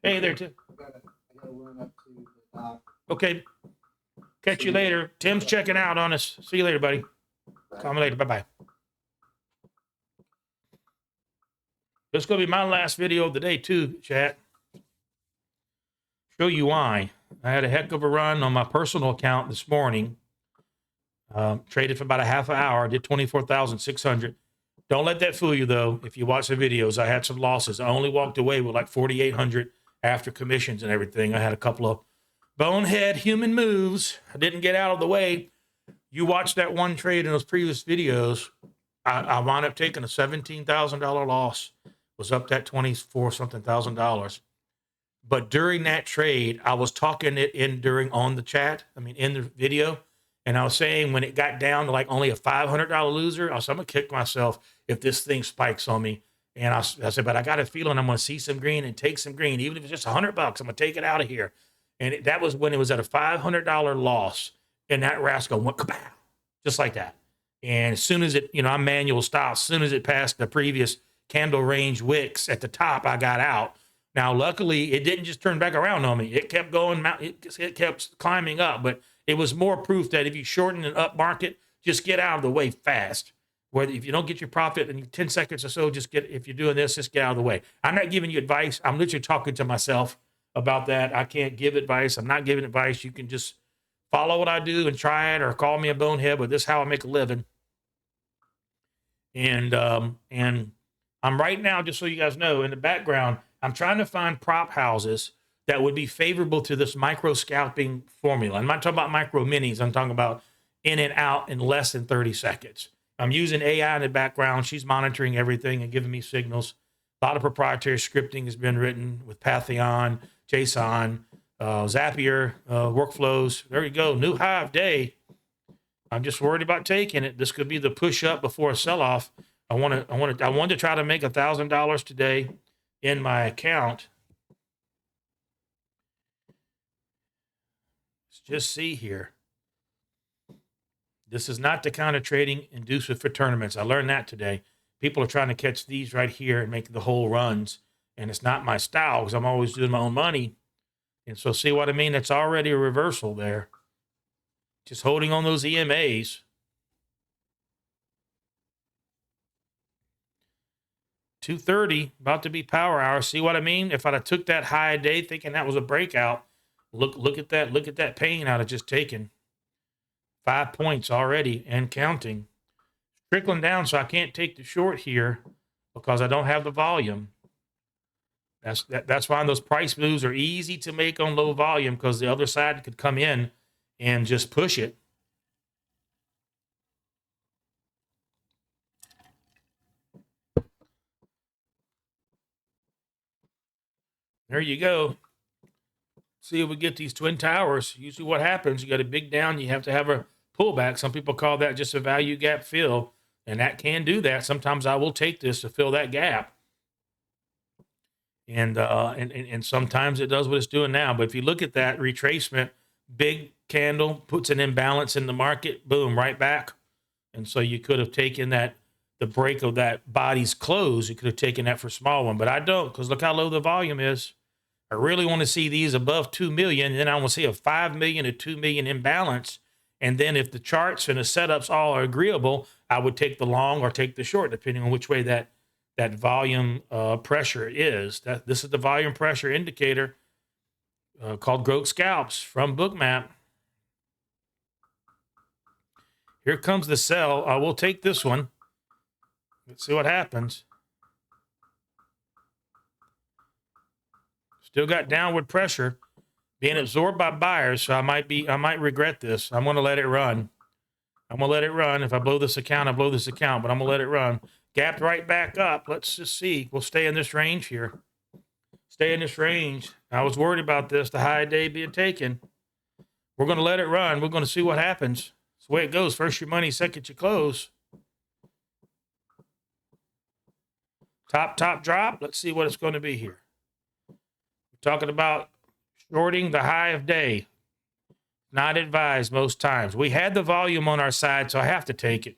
Hey there, Tim. I gotta run up to the dock. Okay. Catch you later. Tim's checking out on us. See you later, buddy. Call me later. Bye-bye. This is going to be my last video of the day, too, chat. Show you why. I had a heck of a run on my personal account this morning. Traded for about a half an hour. Did 24,600. Don't let that fool you, though. If you watch the videos, I had some losses. I only walked away with like 4,800 after commissions and everything. I had a couple of bonehead human moves. I didn't get out of the way. You watched that one trade in those previous videos. I wound up taking a $17,000 loss. Was up that 24 something thousand dollars. But during that trade, I was talking it in on the chat. I mean, in the video. And I was saying when it got down to like only a $500 loser, I was I'm going to kick myself if this thing spikes on me. And I said, but I got a feeling I'm going to see some green and take some green. Even if it's just $100, I'm going to take it out of here. And that was when it was at a $500 loss. And that rascal went kapow, just like that. And as soon as it, I'm manual style, as soon as it passed the previous candle range wicks at the top, I got out. Now, luckily, it didn't just turn back around on me. It kept going, it kept climbing up. But it was more proof that if you shorten an up market, just get out of the way fast. Whether if you don't get your profit in 10 seconds or so, if you're doing this, just get out of the way. I'm not giving you advice. I'm literally talking to myself about that. I can't give advice. I'm not giving advice. You can just follow what I do and try it or call me a bonehead, but this is how I make a living. And I'm right now, just so you guys know, in the background, I'm trying to find prop houses that would be favorable to this micro scalping formula. I'm not talking about micro minis. I'm talking about in and out in less than 30 seconds. I'm using AI in the background. She's monitoring everything and giving me signals. A lot of proprietary scripting has been written with Pantheon, JSON, Zapier, workflows. There you go. New high of day. I'm just worried about taking it. This could be the push up before a sell off. I want to try to make $1,000 today in my account. Let's just see here. This is not the kind of trading inducive for tournaments. I learned that today. People are trying to catch these right here and make the whole runs. And it's not my style because I'm always doing my own money. And so see what I mean? It's already a reversal there. Just holding on those EMAs. 2:30, about to be power hour. See what I mean? If I'd have took that high day thinking that was a breakout, look at that. Look at that pain I'd have just taken. 5 points already and counting. Trickling down, so I can't take the short here because I don't have the volume. That's why those price moves are easy to make on low volume because the other side could come in and just push it. There you go. See if we get these twin towers. Usually what happens, you got a big down, you have to have a pullback. Some people call that just a value gap fill, and that can do that. Sometimes I will take this to fill that gap. And sometimes it does what it's doing now. But if you look at that retracement, big candle puts an imbalance in the market, boom, right back. And so you could have taken that, the break of that body's close, you could have taken that for a small one, but I don't, because look how low the volume is. I really want to see these above 2 million, and then I want to see a 5 million to 2 million imbalance. And then if the charts and the setups all are agreeable, I would take the long or take the short, depending on which way that volume pressure is. This is the volume pressure indicator called Growth Scalps from Bookmap. Here comes the sell. I will take this one. Let's see what happens. Still got downward pressure being absorbed by buyers, so I might regret this. I'm going to let it run. I'm going to let it run. If I blow this account, I blow this account, but I'm going to let it run. Gapped right back up. Let's just see. We'll stay in this range here. Stay in this range. I was worried about this, the high day being taken. We're going to let it run. We're going to see what happens. It's the way it goes. First your money, second your close. Top drop. Let's see what it's going to be here. We're talking about shorting the high of day. Not advised most times. We had the volume on our side, so I have to take it.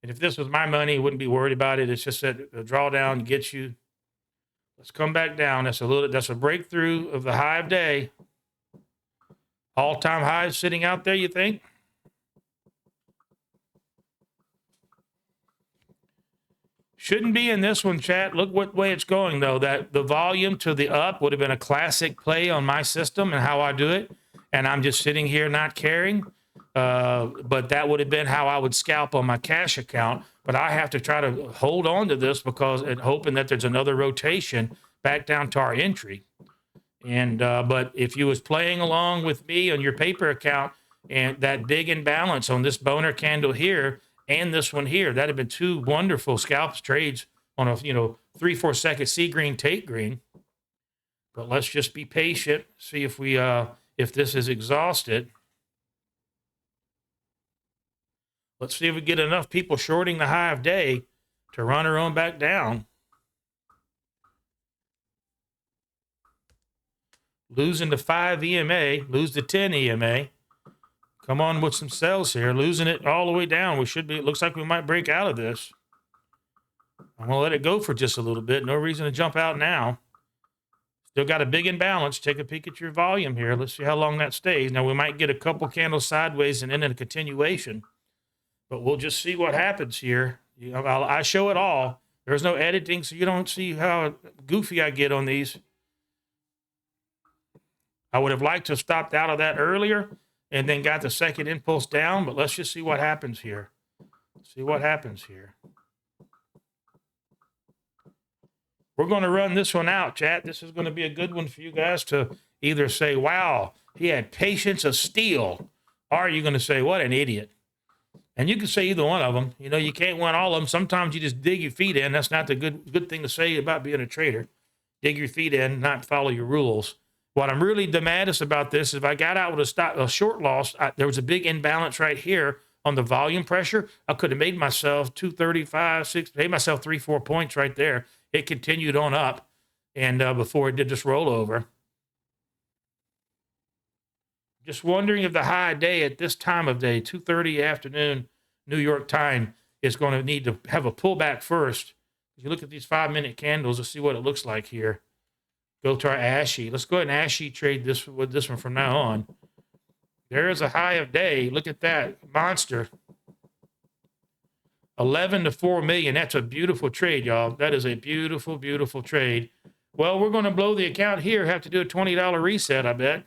And if this was my money, I wouldn't be worried about it. It's just that the drawdown gets you. Let's come back down. That's a breakthrough of the high of day. All-time highs sitting out there, you think? Shouldn't be in this one, chat. Look what way it's going, though. That the volume to the up would have been a classic play on my system and how I do it. And I'm just sitting here not caring. But that would have been how I would scalp on my cash account. But I have to try to hold on to this and hoping that there's another rotation back down to our entry. And but if you was playing along with me on your paper account and that big imbalance on this boner candle here and this one here, that'd have been two wonderful scalp trades on a 3-4 second see green take green. But let's just be patient, see if we if this is exhausted. Let's see if we get enough people shorting the high of day to run her on back down. Losing the 5 EMA, lose the 10 EMA. Come on with some sells here. Losing it all the way down. It looks like we might break out of this. I'm going to let it go for just a little bit. No reason to jump out now. Still got a big imbalance. Take a peek at your volume here. Let's see how long that stays. Now, we might get a couple candles sideways and then a continuation. But we'll just see what happens here. I show it all. There's no editing, so you don't see how goofy I get on these. I would have liked to have stopped out of that earlier and then got the second impulse down, but let's just see what happens here. See what happens here. We're going to run this one out, chat. This is going to be a good one for you guys to either say, wow, he had patience of steel, or you're going to say, what an idiot. And you can say either one of them. You can't win all of them. Sometimes you just dig your feet in. That's not the good thing to say about being a trader. Dig your feet in, not follow your rules. What I'm really maddest about this is if I got out with a short loss, there was a big imbalance right here on the volume pressure. I could have made myself 235, 6, made myself 3-4 points right there. It continued on up, and before it did this rollover. Just wondering if the high day at this time of day, 2:30 afternoon, New York time, is going to need to have a pullback first. If you look at these 5-minute candles, let's see what it looks like here. Go to our ASHI. Let's go ahead and ASHI trade this with this one from now on. There is a high of day. Look at that monster. 11 to 4 million. That's a beautiful trade, y'all. That is a beautiful, beautiful trade. Well, we're going to blow the account here. Have to do a $20 reset, I bet.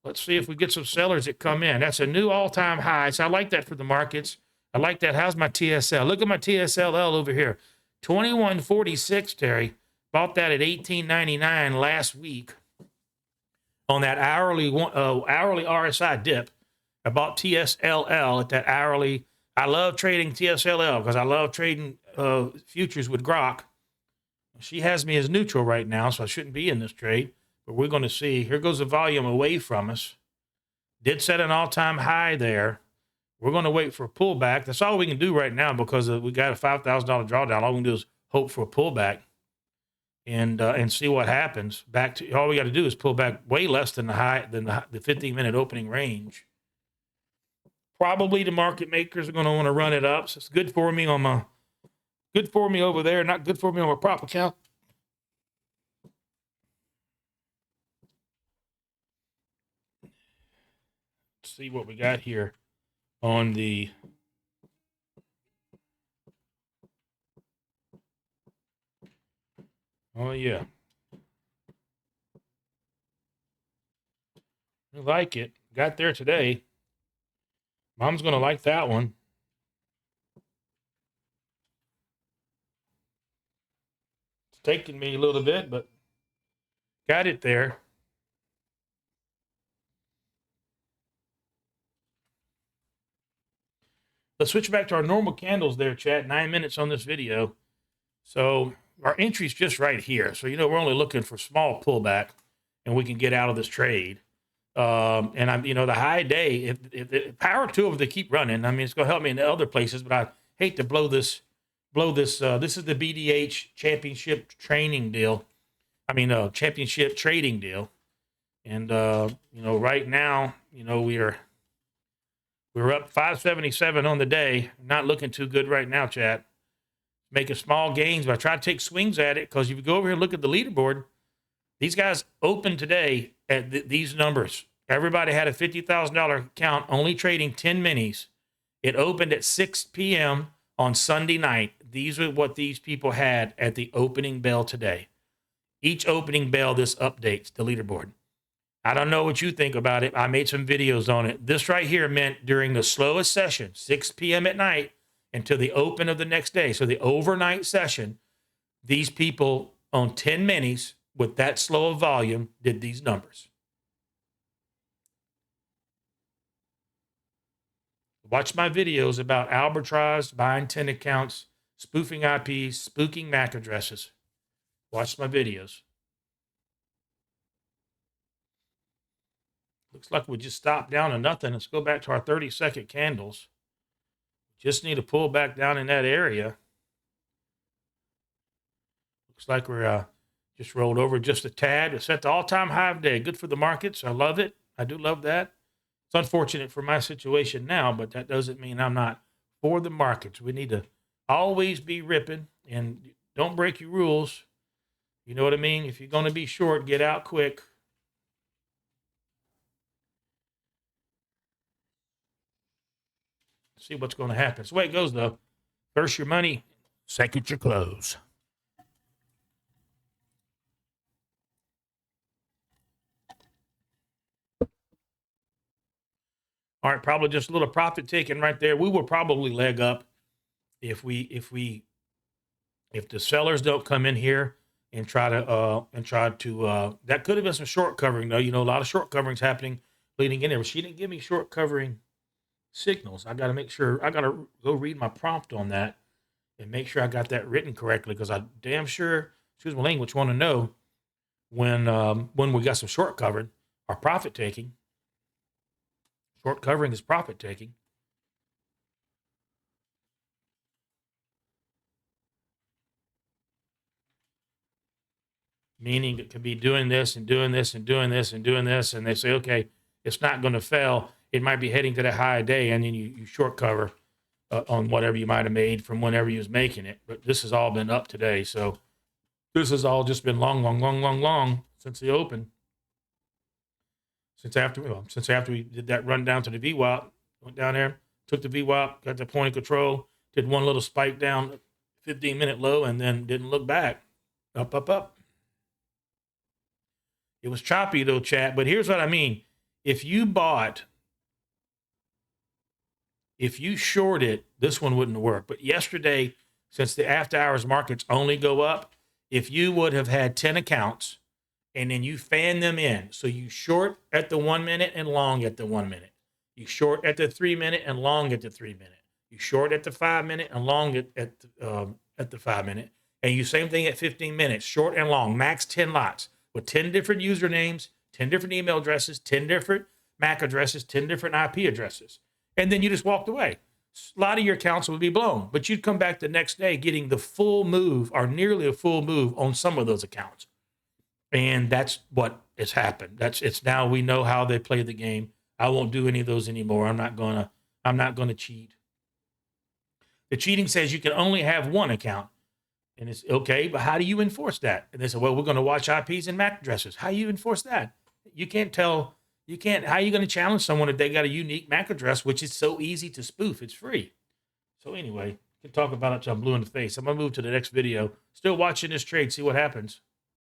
Let's see if we get some sellers that come in. That's a new all-time high. So I like that for the markets. I like that. How's my TSL? Look at my TSLL over here. 2146, Terry. Bought that at $18.99 last week on that hourly RSI dip. I bought TSLL at that hourly. I love trading TSLL because I love trading futures with Grok. She has me as neutral right now, so I shouldn't be in this trade. But we're going to see. Here goes the volume away from us. Did set an all-time high there. We're going to wait for a pullback. That's all we can do right now because we got a $5,000 drawdown. All we can do is hope for a pullback. And see what happens. All we got to do is pull back way less than the 15-minute opening range. Probably the market makers are going to want to run it up. So it's good for me over there, not good for me on my prop account. Let's see what we got here on the. Oh, yeah. I like it. Got there today. Mom's going to like that one. It's taking me a little bit, but got it there. Let's switch back to our normal candles there, chat. 9 minutes on this video. So our entry's just right here. So, we're only looking for small pullback and we can get out of this trade. And I'm, the high day, if power to them, if they keep running, I mean, it's going to help me in other places, but I hate to blow this. This is the BDH championship training deal. Championship trading deal. And, right now, we're up 577 on the day. Not looking too good right now, chat. making small gains, but I try to take swings at it because if you go over here and look at the leaderboard, these guys opened today at these numbers. Everybody had a $50,000 account, only trading 10 minis. It opened at 6 p.m. on Sunday night. These are what these people had at the opening bell today. Each opening bell, this updates the leaderboard. I don't know what you think about it. I made some videos on it. This right here meant during the slowest session, 6 p.m. at night, until the open of the next day. So the overnight session, these people on 10 minis with that slow of volume did these numbers. Watch my videos about arbitrage, buying 10 accounts, spoofing IPs, spooking MAC addresses. Watch my videos. Looks like we just stopped down to nothing. Let's go back to our 30-second candles. Just need to pull back down in that area. Looks like we're just rolled over just a tad. It's at the all-time high of the day. Good for the markets. I love it. I do love that. It's unfortunate for my situation now, but that doesn't mean I'm not for the markets. We need to always be ripping and don't break your rules. You know what I mean? If you're going to be short, get out quick. See what's going to happen. That's the way it goes, though. First your money, second your clothes. All right, probably just a little profit taking right there. We will probably leg up if the sellers don't come in here and try to that could have been some short covering though. You know, a lot of short coverings happening leading in there. But she didn't give me short covering signals. I got to make sure. I got to go read my prompt on that and make sure I got that written correctly because I damn sure, excuse my language, want to know when we got some short covered or profit taking. Short covering is profit taking. Meaning it could be doing this and doing this and doing this and doing this. And they say, okay, it's not going to fail. It might be heading to the high day. And then you short cover on whatever you might have made from whenever you was making it. But this has all been up today. So this has all just been long since the open. Since after we did that run down to the VWAP, went down there, took the VWAP, got the point of control, did one little spike down, 15-minute low, and then didn't look back. Up. It was choppy though, chat. But here's what I mean: if you shorted, this one wouldn't work. But yesterday, since the after hours markets only go up, if you would have had 10 accounts. And then you fan them in. So you short at the 1 minute and long at the 1 minute. You short at the 3 minute and long at the 3 minute. You short at the 5 minute and long at the 5 minute. And you same thing at 15 minutes, short and long, max 10 lots with 10 different usernames, 10 different email addresses, 10 different MAC addresses, 10 different IP addresses. And then you just walked away. A lot of your accounts would be blown, but you'd come back the next day getting the full move or nearly a full move on some of those accounts. And that's what has happened. It's now we know how they play the game. I won't do any of those anymore. I'm not gonna cheat. The cheating says you can only have one account. And it's okay, but how do you enforce that? And they say, well, we're going to watch IPs and MAC addresses. How do you enforce that? How are you going to challenge someone if they got a unique MAC address, which is so easy to spoof? It's free. So anyway, we can talk about it till I'm blue in the face. I'm going to move to the next video. Still watching this trade, see what happens.